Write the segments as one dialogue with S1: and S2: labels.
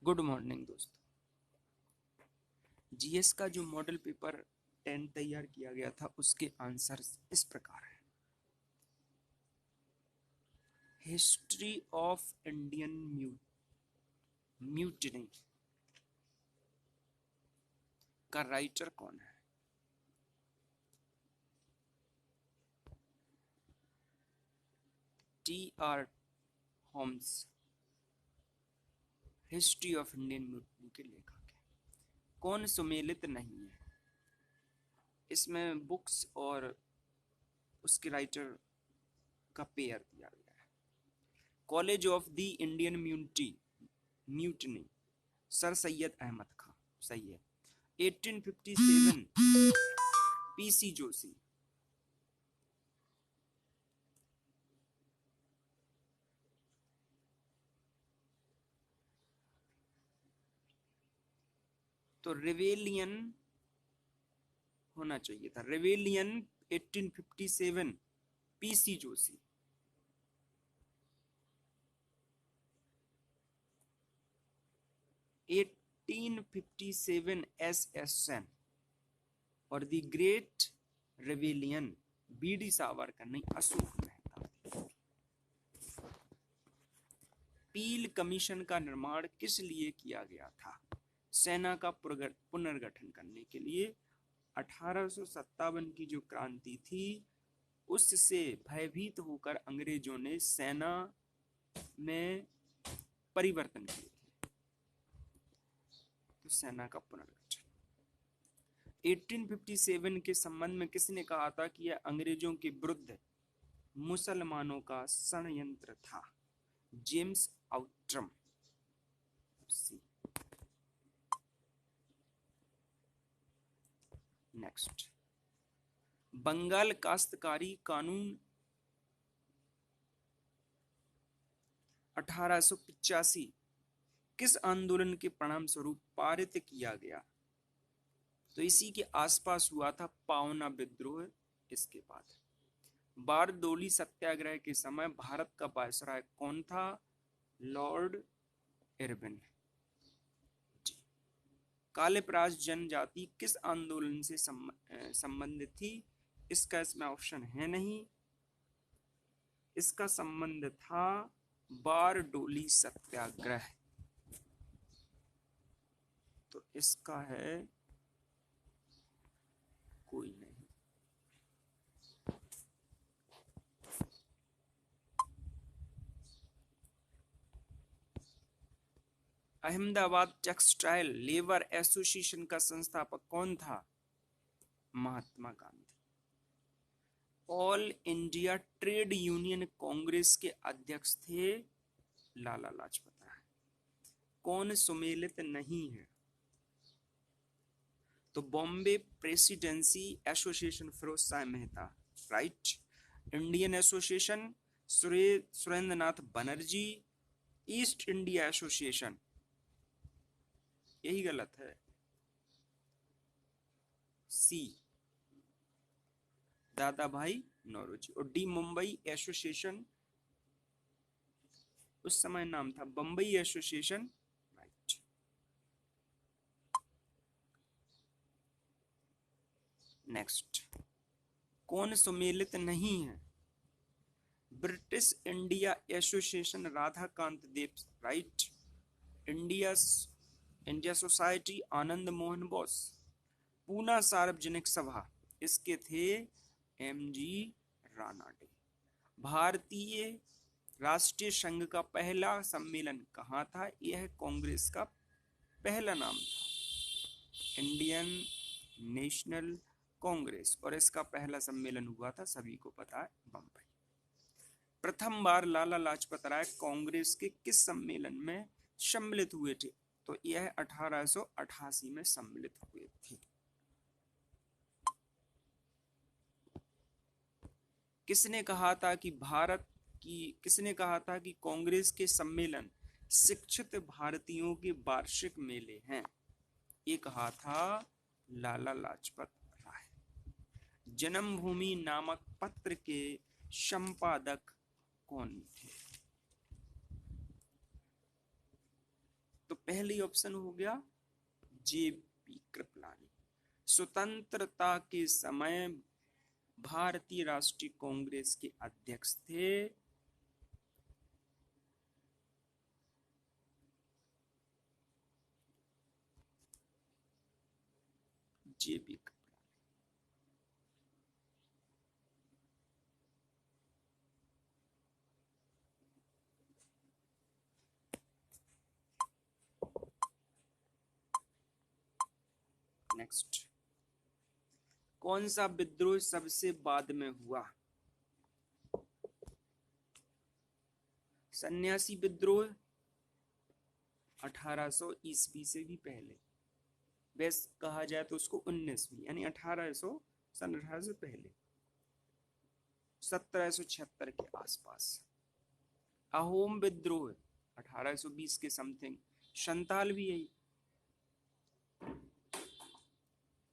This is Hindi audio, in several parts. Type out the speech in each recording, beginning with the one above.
S1: गुड मॉर्निंग दोस्तों। जीएस का जो मॉडल पेपर 10 तैयार किया गया था उसके आंसर इस प्रकार है। हिस्ट्री ऑफ इंडियन म्यूटिनी का राइटर कौन है? T.R. Holmes history of Indian mutiny के लेखक है। कौन सुमेलित नहीं है? इसमें बुक्स और उसके राइटर का पेयर दिया गया है। College of the Indian mutiny sir Syed Ahmed Khan, सही है। 1857 पीसी जोशी। तो रिवेलियन होना चाहिए था, रिवेलियन 1857 पीसी जोशी। एस और the great rebellion BD Savarkar नहीं, अशोक मेहता। पील कमीशन का निर्माण किस लिए किया गया था? सेना का पुनर्गठन करने के लिए। 1857 की जो क्रांति थी उससे भयभीत होकर अंग्रेजों ने सेना में परिवर्तन किए थे, तो सेना का पुनर्गठन। 1857 के संबंध में किसने कहा था कि यह अंग्रेजों के विरुद्ध मुसलमानों का षड्यंत्र था? James Outram. नेक्स्ट, बंगाल काश्तकारी कानून 1885 किस आंदोलन के परिणाम स्वरूप पारित किया गया? तो इसी के आसपास हुआ था पावना विद्रोह। इसके बाद बारडोली सत्याग्रह के समय भारत का वायसराय कौन था? Lord Irwin. कालेप्रास जनजाति किस आंदोलन से संबंधित थी? इसका इसमें ऑप्शन है नहीं। इसका संबंध था बारडोली सत्याग्रह, तो इसका है कोई नहीं। अहमदाबाद टेक्सटाइल लेबर एसोसिएशन का संस्थापक कौन था? Mahatma Gandhi. All India trade union congress के अध्यक्ष थे लाला लाजपत राय। कौन सुमेलित नहीं है? तो Bombay presidency association Pherozeshah Mehta, right. Indian association Surendranath Banerjee. East India association, यही गलत है, सी दादा भाई नौरोजी। और डी मुंबई एसोसिएशन, उस समय नाम था बम्बई एसोसिएशन, राइट। नेक्स्ट, कौन सुमेलित नहीं है? ब्रिटिश इंडिया एसोसिएशन राधाकांत देव, right. India society Anand Mohan Bose. Poona सार्वजनिक सभा, इसके थे एमजी रानाडे। भारतीय राष्ट्रीय संघ का पहला सम्मेलन कहाँ था? यह कांग्रेस का पहला नाम था, इंडियन नेशनल कांग्रेस, और इसका पहला सम्मेलन हुआ था, सभी को पता है, बम्बई। प्रथम बार लाला लाजपत राय कांग्रेस के किस सम्मेलन में सम्मिलित हुए थे? तो यह 1888 में सम्मिलित हुए थे। किसने कहा था कि कांग्रेस के सम्मेलन शिक्षित भारतीयों के वार्षिक मेले हैं? ये कहा था लाला लाजपत राय। जन्मभूमि नामक पत्र के संपादक कौन थे? तो पहली ऑप्शन हो गया जेपी कृपलानी। स्वतंत्रता के समय भारतीय राष्ट्रीय कांग्रेस के अध्यक्ष थे जेपी कृपलानी। नेक्स्ट, कौन सा विद्रोह सबसे बाद में हुआ? सन्यासी विद्रोह 1800 ईस्वी से भी पहले, वैसे कहा जाए तो उसको 19वीं यानी 1800 सन 1800 से पहले 1776 के आसपास। अहोम विद्रोह 1820 के समथिंग, संताल भी यही।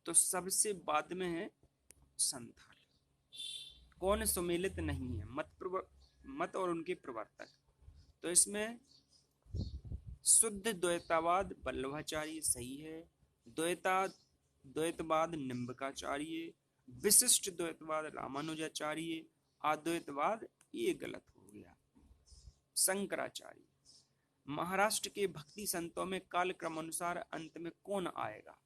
S1: तो सबसे बाद में है संथाल। कौन सम्मिलित नहीं है? मत और उनके प्रवर्तक। तो इसमें शुद्ध द्वैतवाद वल्लभाचार्य सही है, द्वैतवाद निम्बकाचार्य, विशिष्ट द्वैतवाद रामानुजाचार्य, अद्वैतवाद ये गलत हो गया शंकराचार्य। महाराष्ट्र के भक्ति संतों में कालक्रम अनुसार अंत में कौन आएगा?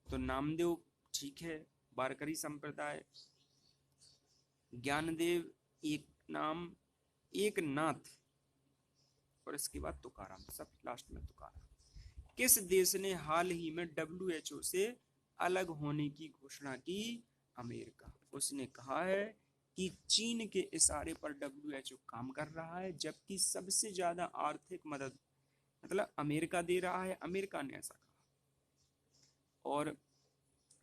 S1: तो नामदेव ठीक है, वारकरी संप्रदाय, ज्ञानदेव, एक नाथ, और इसके बाद तुकाराम, सब लास्ट में तुकाराम। किस देश ने हाल ही में WHO से अलग होने की घोषणा की? अमेरिका। उसने कहा है कि चीन के इशारे पर WHO काम कर रहा है, जबकि सबसे ज्यादा आर्थिक मदद मतलब अमेरिका दे रहा है, अमेरिका ने ऐसा कहा। और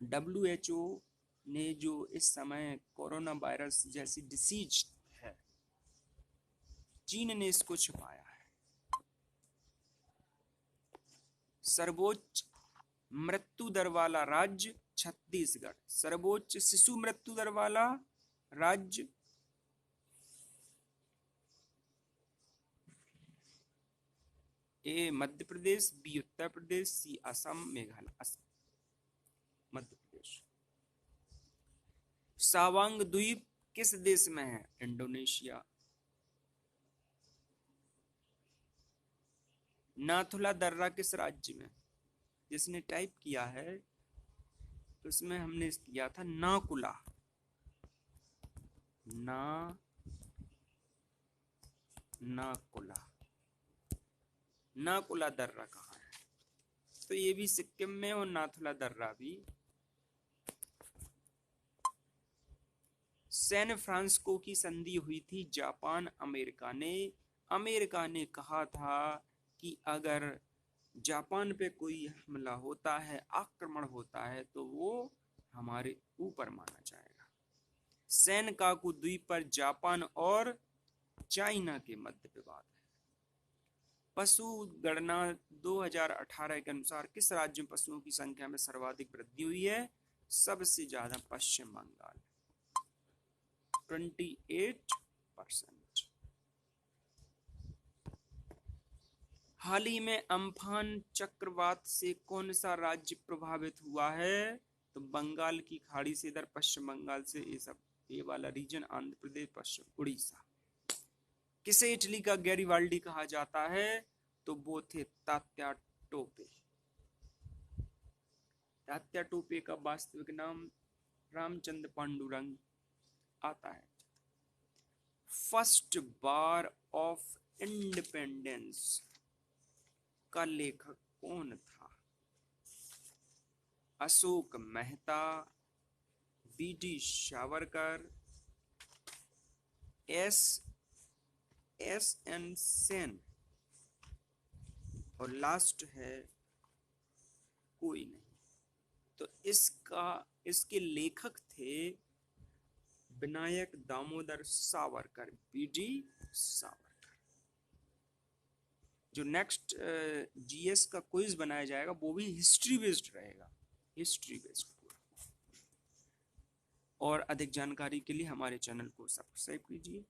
S1: WHO ने जो इस समय कोरोना वायरस जैसी डिसीज है, चीन ने इसको छुपाया है। सर्वोच्च मृत्यु दर वाला राज्य छत्तीसगढ़, सर्वोच्च शिशु मृत्यु दर वाला राज्य ए मध्य प्रदेश, बी उत्तर प्रदेश, सी असम, मेघालय। मध्य प्रदेश। सावांग द्वीप किस देश में है? इंडोनेशिया। नाथुला दर्रा किस राज्य में? जिसने टाइप किया है तो इसमें हमने किया था नाकुला। नाकुला दर्रा कहाँ है? तो ये भी सिक्किम में, और नाथुला दर्रा भी। सैन फ्रांसिस्को की संधि हुई थी जापान अमेरिका ने कहा था कि अगर जापान पे कोई हमला होता है, आक्रमण होता है, तो वो हमारे ऊपर माना जाएगा। सेनकाकू द्वीप पर जापान और चाइना के मध्य विवाद है। पशु गणना 2018 के अनुसार किस राज्य में पशुओं की संख्या में सर्वाधिक वृद्धि हुई है? सबसे ज्यादा पश्चिम बंगाल, 28%। हाल ही में अम्फान चक्रवात से कौन सा राज्य प्रभावित हुआ है? तो बंगाल की खाड़ी से इधर पश्चिम बंगाल से ये वाला रीजन, आंध्र प्रदेश, पश्चिम उड़ीसा। किसे इटली का गैरीबाल्डी कहा जाता है? तो वो थे तात्या टोपे। तात्या टोपे का वास्तविक नाम रामचंद्र पांडुरंग आता है। फर्स्ट वार ऑफ इंडिपेंडेंस का लेखक कौन था? अशोक मेहता, BD सावरकर, SN सेन, और लास्ट है कोई नहीं। तो इसके लेखक थे विनायक दामोदर सावरकर, BD सावरकर। जो नेक्स्ट GS का क्विज बनाया जाएगा वो भी हिस्ट्री बेस्ड रहेगा, हिस्ट्री बेस्ड। और अधिक जानकारी के लिए हमारे चैनल को सब्सक्राइब कीजिए।